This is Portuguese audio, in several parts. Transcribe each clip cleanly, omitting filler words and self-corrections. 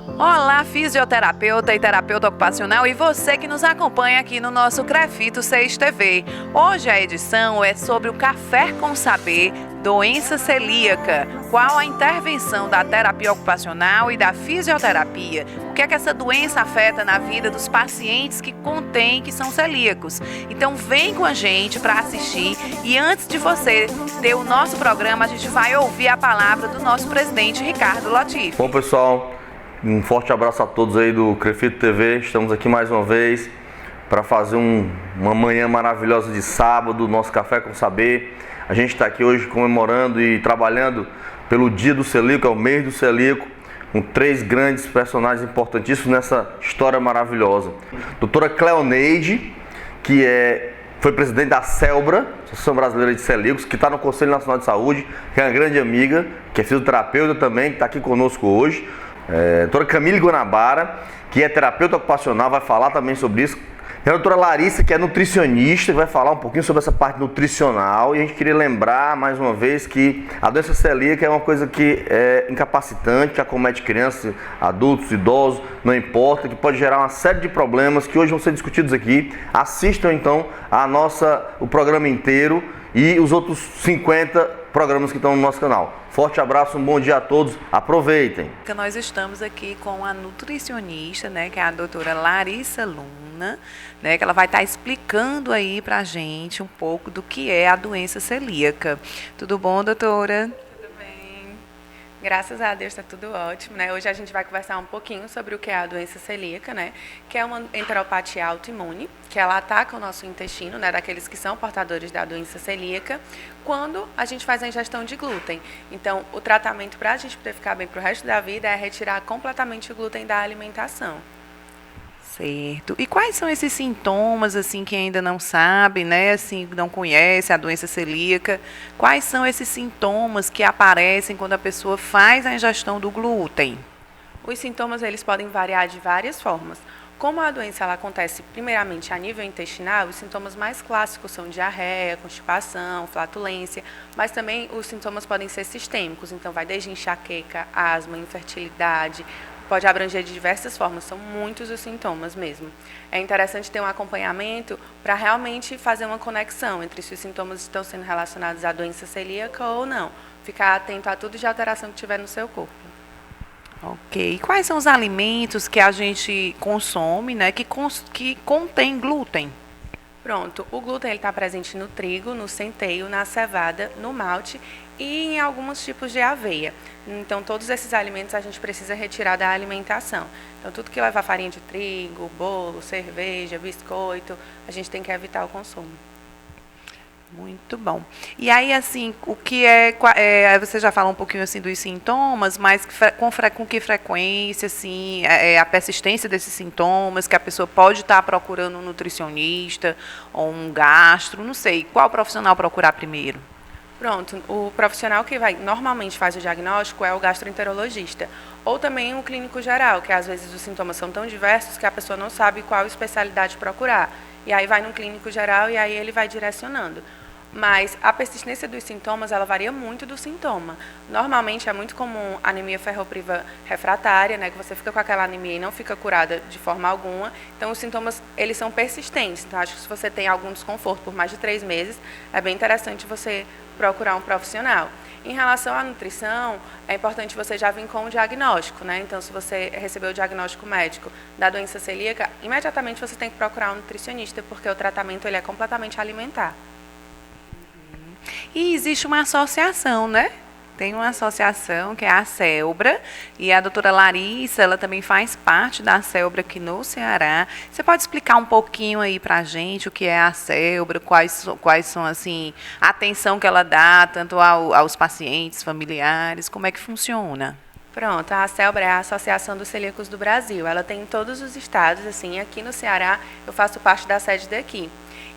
Olá, fisioterapeuta e terapeuta ocupacional e você que nos acompanha aqui no nosso Crefito 6 TV. Hoje a edição é sobre o café com saber, doença celíaca. Qual a intervenção da terapia ocupacional e da fisioterapia? O que é que essa doença afeta na vida dos pacientes que são celíacos? Então vem com a gente para assistir e antes de você ter o nosso programa, a gente vai ouvir a palavra do nosso presidente Ricardo Latifi. Bom, pessoal, um forte abraço a todos aí do Crefito TV. Estamos aqui mais uma vez para fazer uma manhã maravilhosa de sábado, nosso Café com Saber. A gente está aqui hoje comemorando e trabalhando pelo Dia do Celíaco, é o mês do celíaco, com 3 grandes personagens importantíssimos nessa história maravilhosa. Doutora Cleoneide, que foi presidente da CELBRA, Associação Brasileira de Celíacos, que está no Conselho Nacional de Saúde, que é uma grande amiga, que é fisioterapeuta também, que está aqui conosco hoje. Doutora Camille Guanabara, que é terapeuta ocupacional, vai falar também sobre isso. E a doutora Larissa, que é nutricionista, vai falar um pouquinho sobre essa parte nutricional. E a gente queria lembrar, mais uma vez, que a doença celíaca é uma coisa que é incapacitante, que acomete crianças, adultos, idosos, não importa, que pode gerar uma série de problemas que hoje vão ser discutidos aqui. Assistam, então, o programa inteiro e os outros 50 programas que estão no nosso canal. Forte abraço, um bom dia a todos, aproveitem. Nós estamos aqui com a nutricionista, que é a doutora Larissa Luna, que ela vai estar explicando aí pra gente um pouco do que é a doença celíaca. Tudo bom, doutora? Tudo bem. Graças a Deus está tudo ótimo, Hoje a gente vai conversar um pouquinho sobre o que é a doença celíaca, Que é uma enteropatia autoimune, que ela ataca o nosso intestino, daqueles que são portadores da doença celíaca, quando a gente faz a ingestão de glúten. Então, o tratamento para a gente poder ficar bem para o resto da vida é retirar completamente o glúten da alimentação. Certo. E quais são esses sintomas, assim, que ainda não sabe, assim, não conhece a doença celíaca? Quais são esses sintomas que aparecem quando a pessoa faz a ingestão do glúten? Os sintomas, eles podem variar de várias formas. Como a doença ela acontece primeiramente a nível intestinal, os sintomas mais clássicos são diarreia, constipação, flatulência, mas também os sintomas podem ser sistêmicos, então vai desde enxaqueca, asma, infertilidade, pode abranger de diversas formas, são muitos os sintomas mesmo. É interessante ter um acompanhamento para realmente fazer uma conexão entre se os sintomas estão sendo relacionados à doença celíaca ou não. Ficar atento a tudo de alteração que tiver no seu corpo. Ok. E quais são os alimentos que a gente consome, que contém glúten? Pronto. O glúten está presente no trigo, no centeio, na cevada, no malte e em alguns tipos de aveia. Então, todos esses alimentos a gente precisa retirar da alimentação. Então, tudo que leva farinha de trigo, bolo, cerveja, biscoito, a gente tem que evitar o consumo. Muito bom. E aí, assim, o que você já falou um pouquinho assim dos sintomas, mas com que frequência, assim, a persistência desses sintomas, que a pessoa pode estar procurando um nutricionista ou um gastro, não sei, qual profissional procurar primeiro? Pronto, o profissional que normalmente faz o diagnóstico é o gastroenterologista, ou também o clínico geral, que às vezes os sintomas são tão diversos que a pessoa não sabe qual especialidade procurar. E aí vai no clínico geral e aí ele vai direcionando. Mas a persistência dos sintomas, ela varia muito do sintoma. Normalmente é muito comum anemia ferropriva refratária, que você fica com aquela anemia e não fica curada de forma alguma. Então os sintomas, eles são persistentes. Então acho que se você tem algum desconforto por mais de 3 meses, é bem interessante você procurar um profissional. Em relação à nutrição, é importante você já vir com o diagnóstico, Então, se você recebeu o diagnóstico médico da doença celíaca, imediatamente você tem que procurar um nutricionista, porque o tratamento ele é completamente alimentar. E existe uma associação, Tem uma associação que é a CELBRA e a doutora Larissa, ela também faz parte da CELBRA aqui no Ceará. Você pode explicar um pouquinho aí para a gente o que é a CELBRA, quais são, assim, a atenção que ela dá tanto aos pacientes, familiares, como é que funciona? Pronto, a CELBRA é a Associação dos Celíacos do Brasil. Ela tem em todos os estados, assim, aqui no Ceará eu faço parte da sede daqui.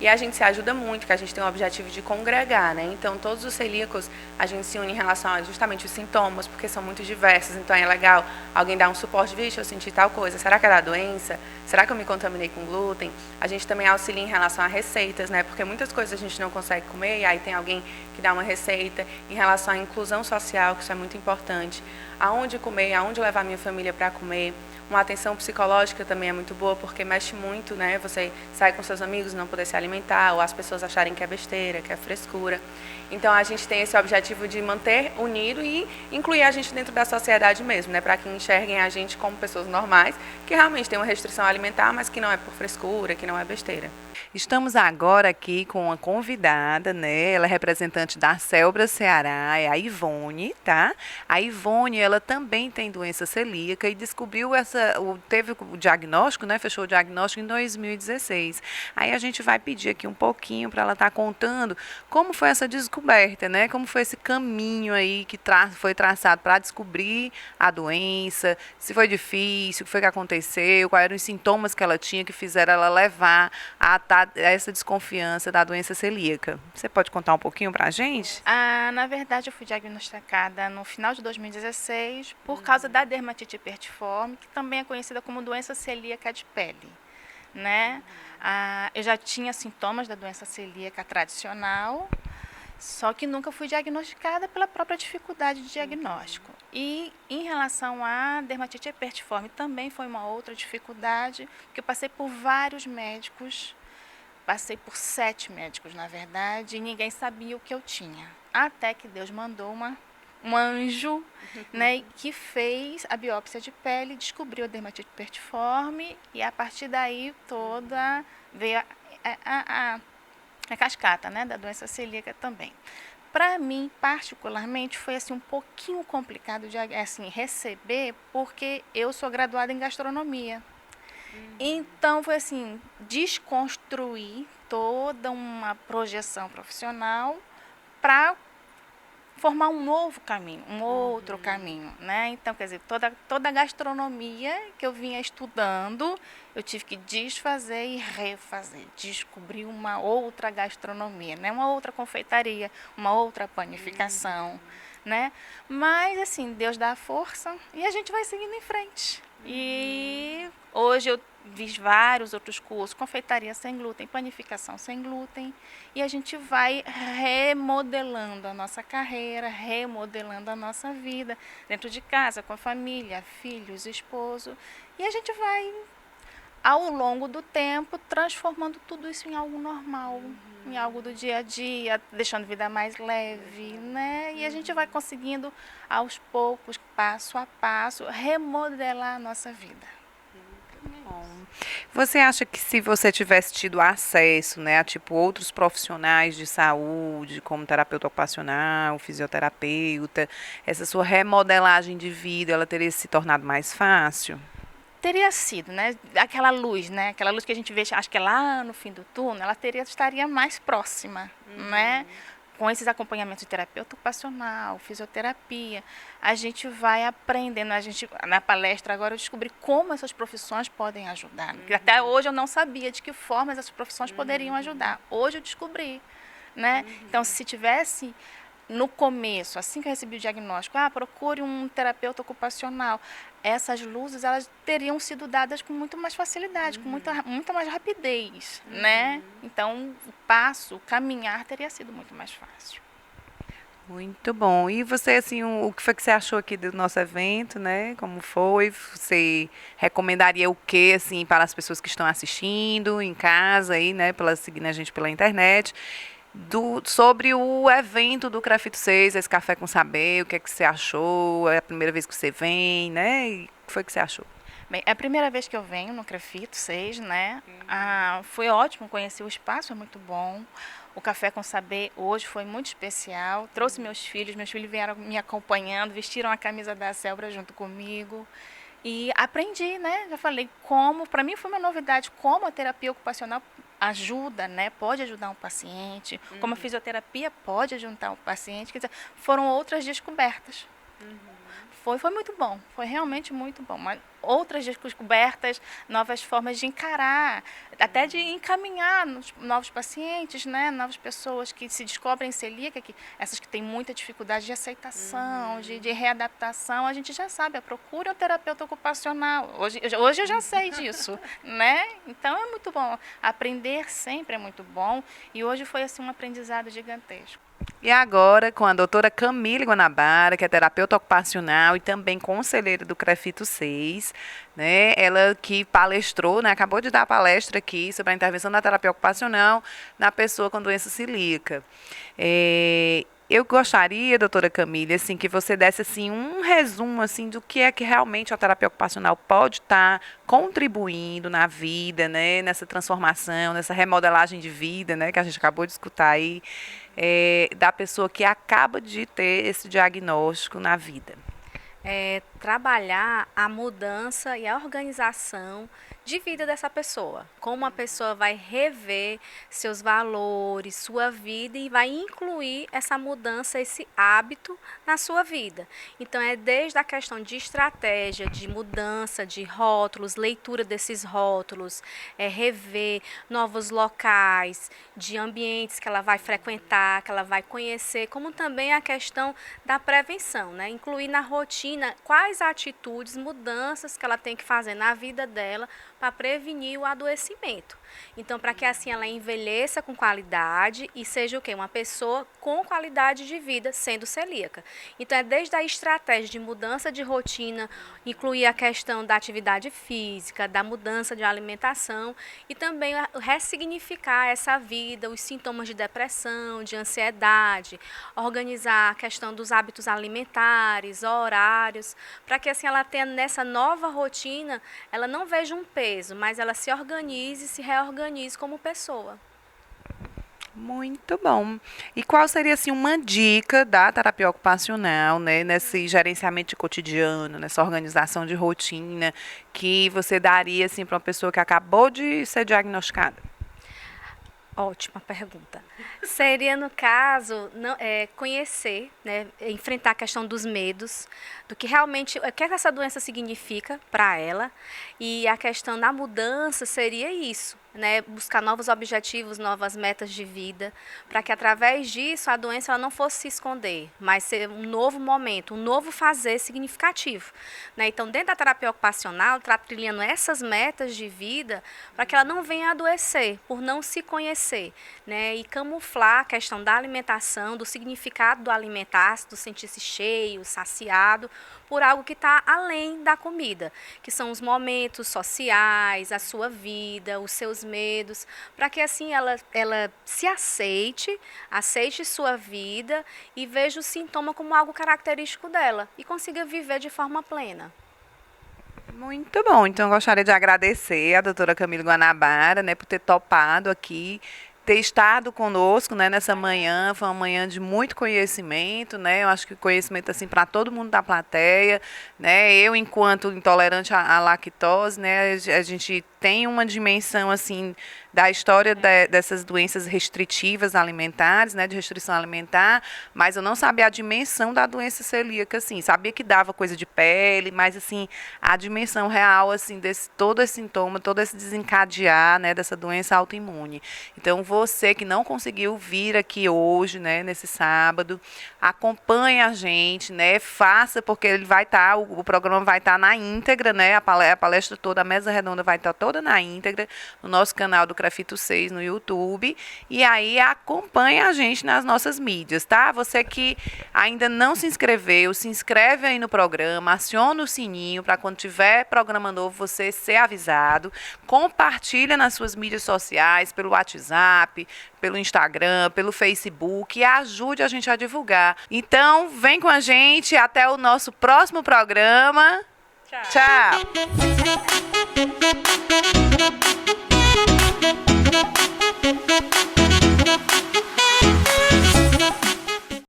E a gente se ajuda muito, que a gente tem o objetivo de congregar, Então, todos os celíacos, a gente se une em relação a justamente os sintomas, porque são muito diversos. Então, é legal alguém dar um suporte, vixe, eu senti tal coisa, será que é da doença? Será que eu me contaminei com glúten? A gente também auxilia em relação a receitas, Porque muitas coisas a gente não consegue comer, e aí tem alguém que dá uma receita. Em relação à inclusão social, que isso é muito importante. aonde comer, aonde levar minha família para comer. Uma atenção psicológica também é muito boa, porque mexe muito, né? Você sai com seus amigos e não poder se alimentar, ou as pessoas acharem que é besteira, que é frescura. Então, a gente tem esse objetivo de manter unido e incluir a gente dentro da sociedade mesmo, né? Para que enxerguem a gente como pessoas normais, que realmente tem uma restrição alimentar, mas que não é por frescura, que não é besteira. Estamos agora aqui com uma convidada, né? Ela é representante da Celbra Ceará, é a Ivone, tá? A Ivone, ela também tem doença celíaca e descobriu teve o diagnóstico, né? Fechou o diagnóstico em 2016. Aí a gente vai pedir aqui um pouquinho para ela estar contando como foi essa descoberta, né? Como foi esse caminho aí que foi traçado para descobrir a doença, se foi difícil, o que foi que aconteceu, quais eram os sintomas que ela tinha que fizeram ela levar a essa desconfiança da doença celíaca. Você pode contar um pouquinho para a gente? Na verdade, eu fui diagnosticada no final de 2016 por causa da dermatite hipertiforme, que também é conhecida como doença celíaca de pele, né? Eu já tinha sintomas da doença celíaca tradicional, só que nunca fui diagnosticada pela própria dificuldade de diagnóstico. E em relação à dermatite hipertiforme, também foi uma outra dificuldade, porque eu passei por vários médicos. Passei por 7 médicos, na verdade, e ninguém sabia o que eu tinha. Até que Deus mandou um anjo, né, que fez a biópsia de pele, descobriu a dermatite hipertiforme, e a partir daí toda veio a cascata, né, da doença celíaca também. Para mim, particularmente, foi assim, um pouquinho complicado de receber, porque eu sou graduada em gastronomia. Então, foi assim, desconstruir toda uma projeção profissional para formar um novo caminho, um outro caminho, né? Então, quer dizer, toda a gastronomia que eu vinha estudando, eu tive que desfazer e refazer, descobrir uma outra gastronomia, né? Uma outra confeitaria, uma outra panificação, né? Mas, assim, Deus dá a força e a gente vai seguindo em frente. E hoje eu fiz vários outros cursos, confeitaria sem glúten, panificação sem glúten, e a gente vai remodelando a nossa carreira, remodelando a nossa vida, dentro de casa, com a família, filhos, esposo, e a gente vai, ao longo do tempo, transformando tudo isso em algo normal, em algo do dia a dia, deixando a vida mais leve, né? E a gente vai conseguindo, aos poucos, passo a passo, remodelar a nossa vida. Você acha que se você tivesse tido acesso, né, a tipo outros profissionais de saúde, como terapeuta ocupacional, fisioterapeuta, essa sua remodelagem de vida, ela teria se tornado mais fácil? Teria sido, né? Aquela luz, né? Aquela luz que a gente vê, acho que é lá no fim do túnel, ela estaria mais próxima, né? Com esses acompanhamentos de terapeuta ocupacional, fisioterapia, a gente vai aprendendo, na palestra agora eu descobri como essas profissões podem ajudar. Porque até hoje eu não sabia de que forma essas profissões poderiam ajudar. Hoje eu descobri, né? Então, se tivesse no começo, assim que eu recebi o diagnóstico, procure um terapeuta ocupacional, essas luzes elas teriam sido dadas com muito mais facilidade, com muita mais rapidez, né? Então, o caminhar teria sido muito mais fácil. Muito bom. E você, assim, o que foi que você achou aqui do nosso evento, né? Como foi? Você recomendaria o quê, assim, para as pessoas que estão assistindo em casa aí, né? Seguindo a gente pela internet? Sobre o evento do Crafito 6, esse Café com Saber, o que é que você achou? É a primeira vez que você vem, né? E o que foi que você achou? Bem, é a primeira vez que eu venho no Crafito 6, né? Foi ótimo conhecer o espaço, é muito bom. O Café com Saber hoje foi muito especial. Trouxe meus filhos vieram me acompanhando, vestiram a camisa da Celbra junto comigo. E aprendi, né? Já falei para mim foi uma novidade, como a terapia ocupacional ajuda, né? Pode ajudar um paciente, como a fisioterapia pode ajudar um paciente. Quer dizer, foram outras descobertas. Foi muito bom, foi realmente muito bom. Mas outras descobertas, novas formas de encarar, até de encaminhar novos pacientes, né? Novas pessoas que se descobrem celíaca, essas que têm muita dificuldade de aceitação, de readaptação, a gente já sabe, procura um terapeuta ocupacional. Hoje eu já sei disso, né? Então é muito bom. Aprender sempre é muito bom e hoje foi assim um aprendizado gigantesco. E agora com a doutora Camille Guanabara, que é terapeuta ocupacional e também conselheira do CREFITO 6, né? Ela que palestrou, né? Acabou de dar a palestra aqui sobre a intervenção da terapia ocupacional na pessoa com doença celíaca. Eu gostaria, doutora Camille, assim, que você desse assim, um resumo assim, do que é que realmente a terapia ocupacional pode estar contribuindo na vida, né, nessa transformação, nessa remodelagem de vida, né, que a gente acabou de escutar aí, da pessoa que acaba de ter esse diagnóstico na vida. Trabalhar a mudança e a organização de vida dessa pessoa. Como a pessoa vai rever seus valores, sua vida e vai incluir essa mudança, esse hábito na sua vida. Então, é desde a questão de estratégia, de mudança de rótulos, leitura desses rótulos, rever novos locais, de ambientes que ela vai frequentar, que ela vai conhecer, como também a questão da prevenção, né? Incluir na rotina quais atitudes, mudanças que ela tem que fazer na vida dela para prevenir o adoecimento. Então, para que assim ela envelheça com qualidade e seja o quê? Uma pessoa com qualidade de vida, sendo celíaca. Então, é desde a estratégia de mudança de rotina, incluir a questão da atividade física, da mudança de alimentação e também ressignificar essa vida, os sintomas de depressão, de ansiedade, organizar a questão dos hábitos alimentares, horários, para que assim ela tenha nessa nova rotina, ela não veja um peso, mas ela se organize, se reorganize como pessoa. Muito bom. E qual seria assim uma dica da terapia ocupacional, né, nesse gerenciamento de cotidiano, nessa organização de rotina, que você daria assim para uma pessoa que acabou de ser diagnosticada? Ótima pergunta. Seria, no caso, conhecer, né, enfrentar a questão dos medos, do que realmente, o que essa doença significa para ela, e a questão da mudança seria isso, né, buscar novos objetivos, novas metas de vida, para que através disso a doença ela não fosse se esconder, mas ser um novo momento, um novo fazer significativo, né? Então, dentro da terapia ocupacional, está trilhando essas metas de vida para que ela não venha adoecer, por não se conhecer, né? E camuflar a questão da alimentação, do significado do alimentar-se, do sentir-se cheio, saciado, por algo que está além da comida, que são os momentos sociais, a sua vida, os seus medos, para que assim ela se aceite sua vida e veja o sintoma como algo característico dela e consiga viver de forma plena. Muito bom. Então, eu gostaria de agradecer a doutora Camille Guanabara, né, por ter topado aqui, ter estado conosco, né, nessa manhã. Foi uma manhã de muito conhecimento, né? Eu acho que conhecimento assim para todo mundo da plateia, né? Eu, enquanto intolerante à lactose, né, a gente tem uma dimensão assim da história dessas doenças restritivas alimentares, né, de restrição alimentar, mas eu não sabia a dimensão da doença celíaca, assim, sabia que dava coisa de pele, mas assim, a dimensão real assim desse todo esse sintoma, todo esse desencadear, né, dessa doença autoimune. Então, você que não conseguiu vir aqui hoje, né, nesse sábado, acompanhe a gente, né, faça, porque ele vai estar, o programa vai estar na íntegra, né, a palestra toda, a mesa redonda vai estar toda na íntegra no nosso canal do CREFITO 6 no YouTube, e aí acompanhe a gente nas nossas mídias, tá? Você que ainda não se inscreveu, se inscreve aí no programa, aciona o sininho para quando tiver programa novo você ser avisado, compartilha nas suas mídias sociais, pelo WhatsApp, pelo Instagram, pelo Facebook, e ajude a gente a divulgar. Então, vem com a gente, até o nosso próximo programa. Tchau. Tchau.